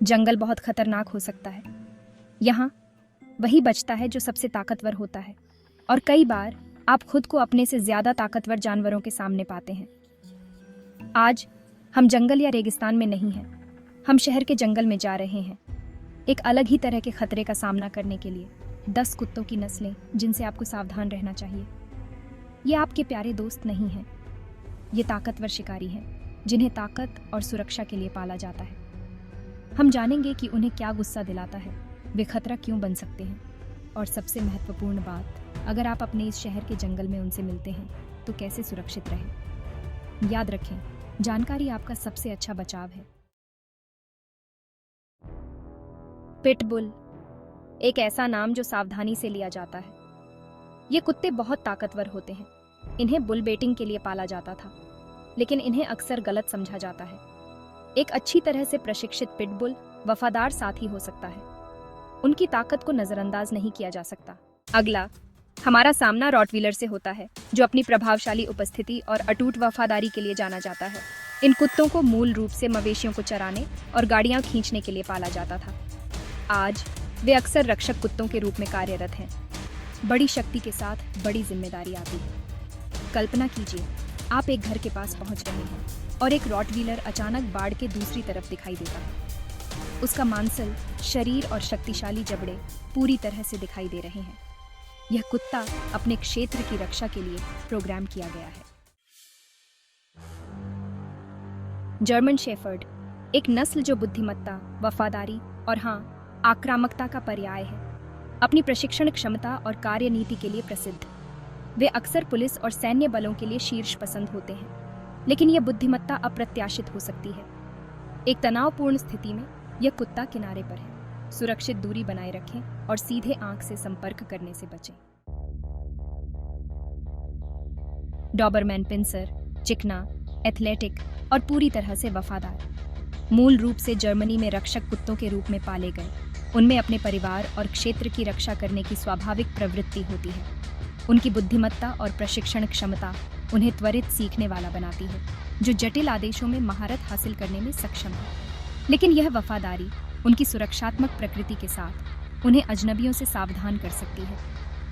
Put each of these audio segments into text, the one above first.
जंगल बहुत खतरनाक हो सकता है। यहाँ वही बचता है जो सबसे ताकतवर होता है, और कई बार आप खुद को अपने से ज्यादा ताकतवर जानवरों के सामने पाते हैं। आज हम जंगल या रेगिस्तान में नहीं हैं, हम शहर के जंगल में जा रहे हैं, एक अलग ही तरह के खतरे का सामना करने के लिए। 10 कुत्तों की नस्लें जिनसे आपको सावधान रहना चाहिए। ये आपके प्यारे दोस्त नहीं हैं, ये ताकतवर शिकारी हैं जिन्हें ताकत और सुरक्षा के लिए पाला जाता है। हम जानेंगे कि उन्हें क्या गुस्सा दिलाता है, वे खतरा क्यों बन सकते हैं, और सबसे महत्वपूर्ण बात, अगर आप अपने इस शहर के जंगल में उनसे मिलते हैं तो कैसे सुरक्षित रहें। याद रखें, जानकारी आपका सबसे अच्छा बचाव है। पिटबुल, एक ऐसा नाम जो सावधानी से लिया जाता है। ये कुत्ते बहुत ताकतवर होते हैं। इन्हें बुल बेटिंग के लिए पाला जाता था, लेकिन इन्हें अक्सर गलत समझा जाता है। एक अच्छी तरह से प्रशिक्षित पिटबुल वफादार साथी हो सकता है। उनकी ताकत को नजरअंदाज नहीं किया जा सकता। अगला, हमारा सामना रॉटवीलर से होता है, जो अपनी प्रभावशाली उपस्थिति और अटूट वफादारी के लिए जाना जाता है। इन कुत्तों को मूल रूप से मवेशियों को चराने और गाड़ियां खींचने के लिए पाला जाता था। आज वे अक्सर रक्षक कुत्तों के रूप में कार्यरत हैं। बड़ी शक्ति के साथ बड़ी जिम्मेदारी आती है। कल्पना कीजिए, आप एक घर के पास पहुंच रहे हैं और एक रॉटवीलर अचानक बाड़ के दूसरी तरफ दिखाई देता है। उसका मांसल शरीर और शक्तिशाली जबड़े पूरी तरह से दिखाई दे रहे हैं। यह कुत्ता अपने क्षेत्र की रक्षा के लिए प्रोग्राम किया गया है। जर्मन शेफर्ड, एक नस्ल जो बुद्धिमत्ता, वफादारी और हाँ, आक्रामकता का पर्याय है। अपनी प्रशिक्षण क्षमता और कार्यनीति के लिए प्रसिद्ध, वे अक्सर पुलिस और सैन्य बलों के लिए शीर्ष पसंद होते हैं। लेकिन यह बुद्धिमत्ता अप्रत्याशित हो सकती है। एक तनावपूर्ण स्थिति में यह कुत्ता किनारे पर है। सुरक्षित दूरी बनाए रखें और सीधे आंख से संपर्क करने से बचें। डॉबरमैन पिंसर, चिकना, एथलेटिक और पूरी तरह से वफादार, मूल रूप से जर्मनी में रक्षक कुत्तों के रूप में पाले गए। उनमें अपने परिवार और क्षेत्र की रक्षा करने की स्वाभाविक प्रवृत्ति होती है। उनकी बुद्धिमत्ता और प्रशिक्षण क्षमता उन्हें त्वरित सीखने वाला बनाती है, जो जटिल आदेशों में महारत हासिल करने में सक्षम है। लेकिन यह वफादारी उनकी सुरक्षात्मक प्रकृति के साथ उन्हें अजनबियों से सावधान कर सकती है,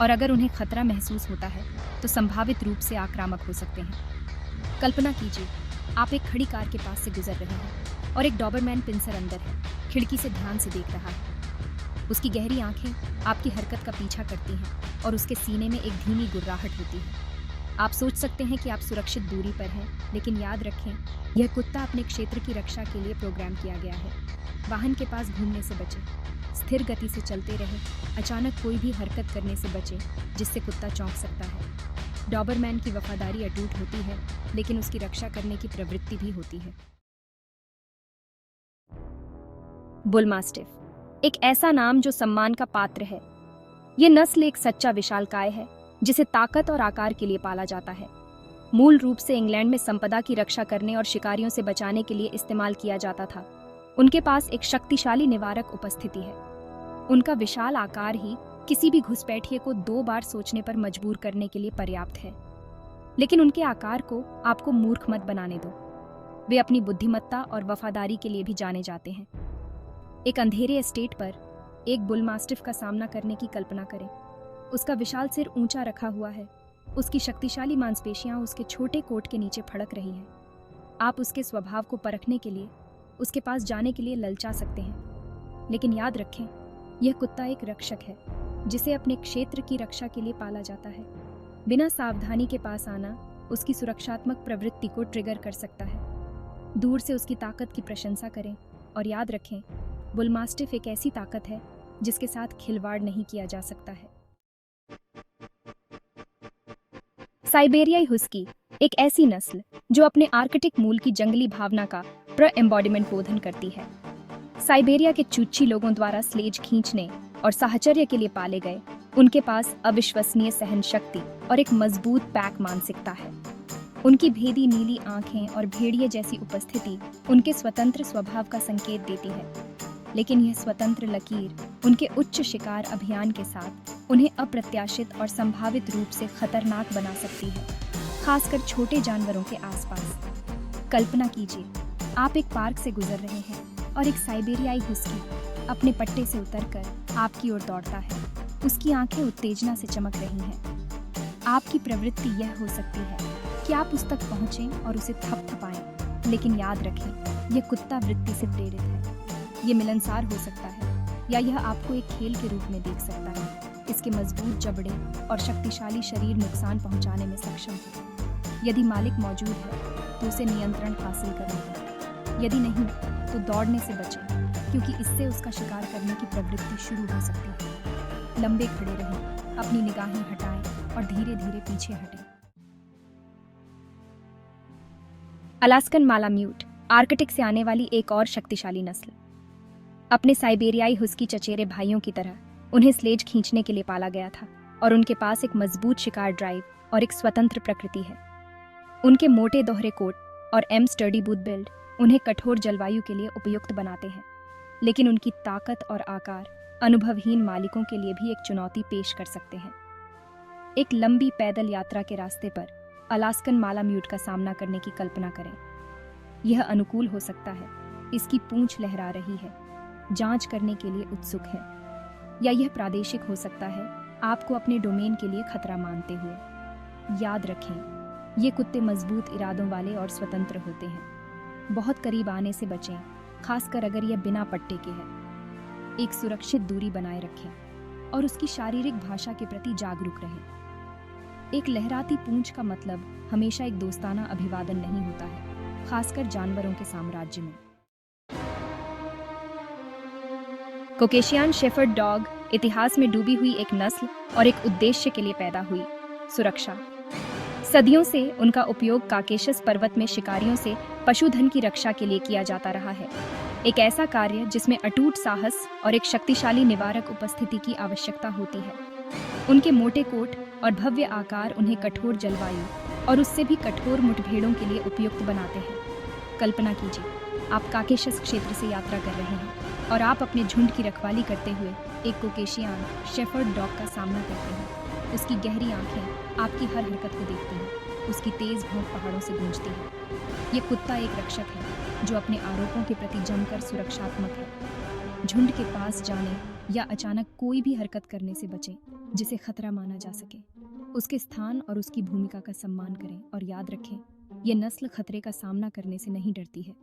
और अगर उन्हें खतरा महसूस होता है तो संभावित रूप से आक्रामक हो सकते हैं। कल्पना कीजिए, आप एक खड़ी कार के पास से गुजर रहे हैं और एक डॉबरमैन पिंसर अंदर है, खिड़की से ध्यान से देख रहा है। उसकी गहरी आंखें आपकी हरकत का पीछा करती हैं और उसके सीने में एक धीमी गुर्राहट होती है। आप सोच सकते हैं कि आप सुरक्षित दूरी पर हैं, लेकिन याद रखें, यह कुत्ता अपने क्षेत्र की रक्षा के लिए प्रोग्राम किया गया है। वाहन के पास घूमने से बचें, स्थिर गति से चलते रहें, अचानक कोई भी हरकत करने से बचें जिससे कुत्ता चौंक सकता है। डॉबरमैन की वफादारी अटूट होती है, लेकिन उसकी रक्षा करने की प्रवृत्ति भी होती है। बुल मास्टिफ, एक ऐसा नाम जो सम्मान का पात्र है। ये नस्ल एक सच्चा विशालकाय है जिसे ताकत और आकार के लिए पाला जाता है। मूल रूप से इंग्लैंड में संपदा की रक्षा करने और शिकारियों से बचाने के लिए इस्तेमाल किया जाता था। उनके पास एक शक्तिशाली निवारक उपस्थिति है। उनका विशाल आकार ही किसी भी घुसपैठिए को 2 बार सोचने पर मजबूर करने के लिए पर्याप्त है। लेकिन उनके आकार को आपको मूर्ख मत बनाने दो। वे अपनी बुद्धिमत्ता और वफादारी के लिए भी जाने जाते हैं। एक अंधेरे एस्टेट पर एक बुल मास्टिफ का सामना करने की कल्पना करें। उसका विशाल सिर ऊंचा रखा हुआ है, उसकी शक्तिशाली मांसपेशियां उसके छोटे कोट के नीचे फड़क रही हैं। आप उसके स्वभाव को परखने के लिए उसके पास जाने के लिए ललचा सकते हैं, लेकिन याद रखें, यह कुत्ता एक रक्षक है जिसे अपने क्षेत्र की रक्षा के लिए पाला जाता है। बिना सावधानी के पास आना उसकी सुरक्षात्मक प्रवृत्ति को ट्रिगर कर सकता है। दूर से उसकी ताकत की प्रशंसा करें और याद रखें, बुल मास्टिफ एक ऐसी ताकत है जिसके साथ खिलवाड़ नहीं किया जा सकता है। साइबेरियाई हुस्की, एक ऐसी नस्ल जो अपने आर्कटिक मूल की जंगली भावना का एम्बॉडिमेंट बोधन करती है। साइबेरिया के चूची लोगों द्वारा स्लेज खींचने और साहचर्य के लिए पाले गए, उनके पास अविश्वसनीय सहन शक्ति और एक मजबूत पैक मानसिकता है। उनकी भेदी नीली आंखें और भेड़िए जैसी उपस्थिति उनके स्वतंत्र स्वभाव का संकेत देती है, लेकिन यह स्वतंत्र लकीर उनके उच्च शिकार अभियान के साथ उन्हें अप्रत्याशित और संभावित रूप से खतरनाक बना सकती है, खासकर छोटे जानवरों के आसपास। कल्पना कीजिए, आप एक पार्क से गुजर रहे हैं और एक साइबेरियाई हुस्की अपने पट्टे से उतरकर आपकी ओर दौड़ता है। उसकी आंखें उत्तेजना से चमक रही हैं। आपकी प्रवृत्ति यह हो सकती है कि आप उस तक पहुंचें और उसे थपथपाएं, लेकिन याद रखें, यह कुत्ता वृत्ति से प्रेरित है। ये मिलनसार हो सकता है या यह आपको एक खेल के रूप में देख सकता है। इसके मजबूत जबड़े और शक्तिशाली शरीर नुकसान पहुंचाने में सक्षम है। यदि मालिक मौजूद है तो उसे नियंत्रण हासिल करें, यदि नहीं तो दौड़ने से बचें, क्योंकि इससे उसका शिकार करने की प्रवृत्ति शुरू हो सकती है। लंबे खड़े रहें, अपनी निगाहें हटाएं और धीरे धीरे पीछे हटें। अलास्कन मालाम्यूट आर्कटिक से आने वाली एक और शक्तिशाली नस्ल। अपने साइबेरियाई हुस्की चचेरे भाइयों की तरह उन्हें स्लेज खींचने के लिए पाला गया था और उनके पास एक मजबूत शिकार ड्राइव और एक स्वतंत्र प्रकृति है। उनके मोटे दोहरे कोट और स्टर्डी बूट बिल्ड उन्हें कठोर जलवायु के लिए उपयुक्त बनाते हैं, लेकिन उनकी ताकत और आकार अनुभवहीन मालिकों के लिए भी एक चुनौती पेश कर सकते हैं। एक लंबी पैदल यात्रा के रास्ते पर अलास्कन मालाम्यूट का सामना करने की कल्पना करें। यह अनुकूल हो सकता है, इसकी पूंछ लहरा रही है, जांच करने के लिए उत्सुक है, या यह प्रादेशिक हो सकता है, आपको अपने डोमेन के लिए खतरा मानते हुए। याद रखें, ये कुत्ते मजबूत इरादों वाले और स्वतंत्र होते हैं। बहुत करीब आने से बचें, खासकर अगर यह बिना पट्टे के है। एक सुरक्षित दूरी बनाए रखें और उसकी शारीरिक भाषा के प्रति जागरूक रहें। एक लहराती पूंछ का मतलब हमेशा एक दोस्ताना अभिवादन नहीं होता है, खासकर जानवरों के साम्राज्य में। कोकेशियन शेफर्ड डॉग इतिहास में डूबी हुई एक नस्ल और एक उद्देश्य के लिए पैदा हुई, सुरक्षा। सदियों से उनका उपयोग काकेशस पर्वत में शिकारियों से पशुधन की रक्षा के लिए किया जाता रहा है। एक ऐसा कार्य जिसमें अटूट साहस और एक शक्तिशाली निवारक उपस्थिति की आवश्यकता होती है। उनके मोटे कोट और भव्य आकार उन्हें कठोर जलवायु और उससे भी कठोर मुठभेड़ों के लिए उपयुक्त बनाते हैं। कल्पना कीजिए, आप काकेशस क्षेत्र से यात्रा कर रहे हैं और आप अपने झुंड की रखवाली करते हुए एक कोकेशियन शेफर्ड डॉग का सामना करते हैं। उसकी गहरी आंखें आपकी हर हरकत को देखती हैं, उसकी तेज भौंक पहाड़ों से गूंजती है। ये कुत्ता एक रक्षक है जो अपने आरोपों के प्रति जमकर सुरक्षात्मक है। झुंड के पास जाने या अचानक कोई भी हरकत करने से बचें जिसे खतरा माना जा सके। उसके स्थान और उसकी भूमिका का सम्मान करें और याद रखें, ये नस्ल खतरे का सामना करने से नहीं डरती है।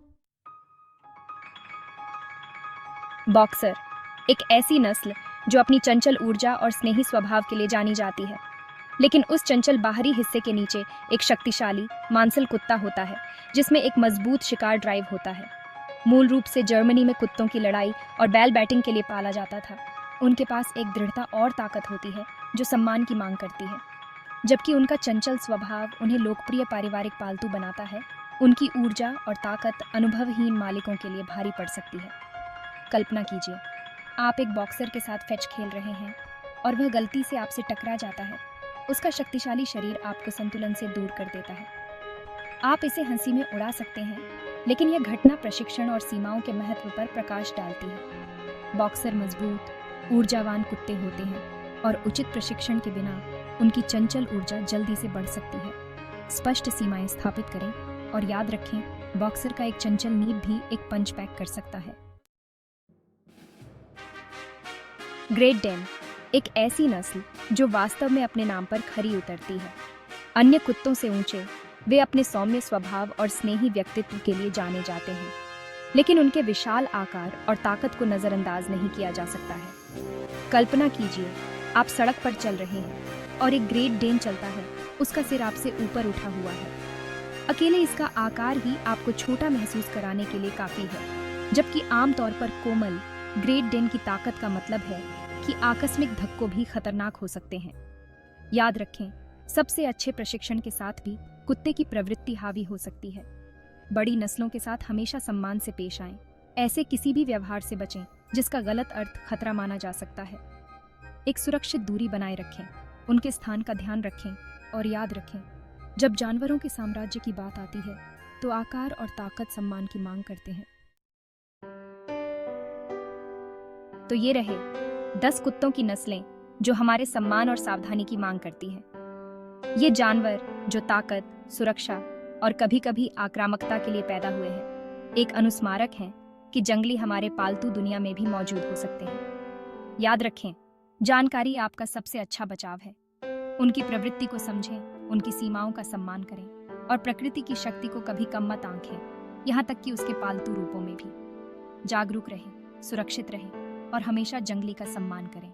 बॉक्सर एक ऐसी नस्ल जो अपनी चंचल ऊर्जा और स्नेही स्वभाव के लिए जानी जाती है, लेकिन उस चंचल बाहरी हिस्से के नीचे एक शक्तिशाली मांसल कुत्ता होता है जिसमें एक मजबूत शिकार ड्राइव होता है। मूल रूप से जर्मनी में कुत्तों की लड़ाई और बैल बैटिंग के लिए पाला जाता था। उनके पास एक दृढ़ता और ताकत होती है जो सम्मान की मांग करती है। जबकि उनका चंचल स्वभाव उन्हें लोकप्रिय पारिवारिक पालतू बनाता है, उनकी ऊर्जा और ताकत अनुभवहीन मालिकों के लिए भारी पड़ सकती है। कल्पना कीजिए, आप एक बॉक्सर के साथ फेच खेल रहे हैं और वह गलती से आपसे टकरा जाता है। उसका शक्तिशाली शरीर आपको संतुलन से दूर कर देता है। आप इसे हंसी में उड़ा सकते हैं, लेकिन यह घटना प्रशिक्षण और सीमाओं के महत्व पर प्रकाश डालती है। बॉक्सर मजबूत, ऊर्जावान कुत्ते होते हैं और उचित प्रशिक्षण के बिना उनकी चंचल ऊर्जा जल्दी से बढ़ सकती है। स्पष्ट सीमाएं स्थापित करें और याद रखें, बॉक्सर का एक चंचल नीब भी एक पंच पैक कर सकता है। ग्रेट डेन एक ऐसी नस्ल जो वास्तव में अपने नाम पर खरी उतरती है। अन्य कुत्तों से ऊंचे, वे अपने सौम्य स्वभाव और स्नेही व्यक्तित्व के लिए जाने जाते हैं, लेकिन उनके विशाल आकार और ताकत को नजरअंदाज नहीं किया जा सकता है। कल्पना कीजिए, आप सड़क पर चल रहे हैं और एक ग्रेट डेन चलता है। उसका सिर आपसे ऊपर उठा हुआ है। अकेले इसका आकार ही आपको छोटा महसूस कराने के लिए काफी है, जबकि आमतौर पर कोमल ग्रेट डेन की ताकत का मतलब है कि आकस्मिक धक्कों भी खतरनाक हो सकते हैं। याद रखें, सबसे अच्छे प्रशिक्षण के साथ भी कुत्ते की प्रवृत्ति हावी हो सकती है। बड़ी नस्लों के साथ हमेशा सम्मान से पेश आएं। ऐसे किसी भी व्यवहार से बचें जिसका गलत अर्थ खतरा माना जा सकता है। एक सुरक्षित दूरी बनाए रखें, उनके स्थान का ध्यान रखें और याद रखें, जब जानवरों के साम्राज्य की बात आती है तो आकार और ताकत सम्मान की मांग करते हैं। तो ये रहे 10 कुत्तों की नस्लें जो हमारे सम्मान और सावधानी की मांग करती हैं। ये जानवर जो ताकत, सुरक्षा और कभी-कभी आक्रामकता के लिए पैदा हुए हैं, एक अनुस्मारक हैं कि जंगली हमारे पालतू दुनिया में भी मौजूद हो सकते हैं। याद रखें, जानकारी आपका सबसे अच्छा बचाव है। उनकी प्रवृत्ति को समझें, उनकी सीमाओं का सम्मान करें और प्रकृति की शक्ति को कभी कम मत आंकें, यहाँ तक कि उसके पालतू रूपों में भी। जागरूक रहें, सुरक्षित रहें और हमेशा जंगली का सम्मान करें।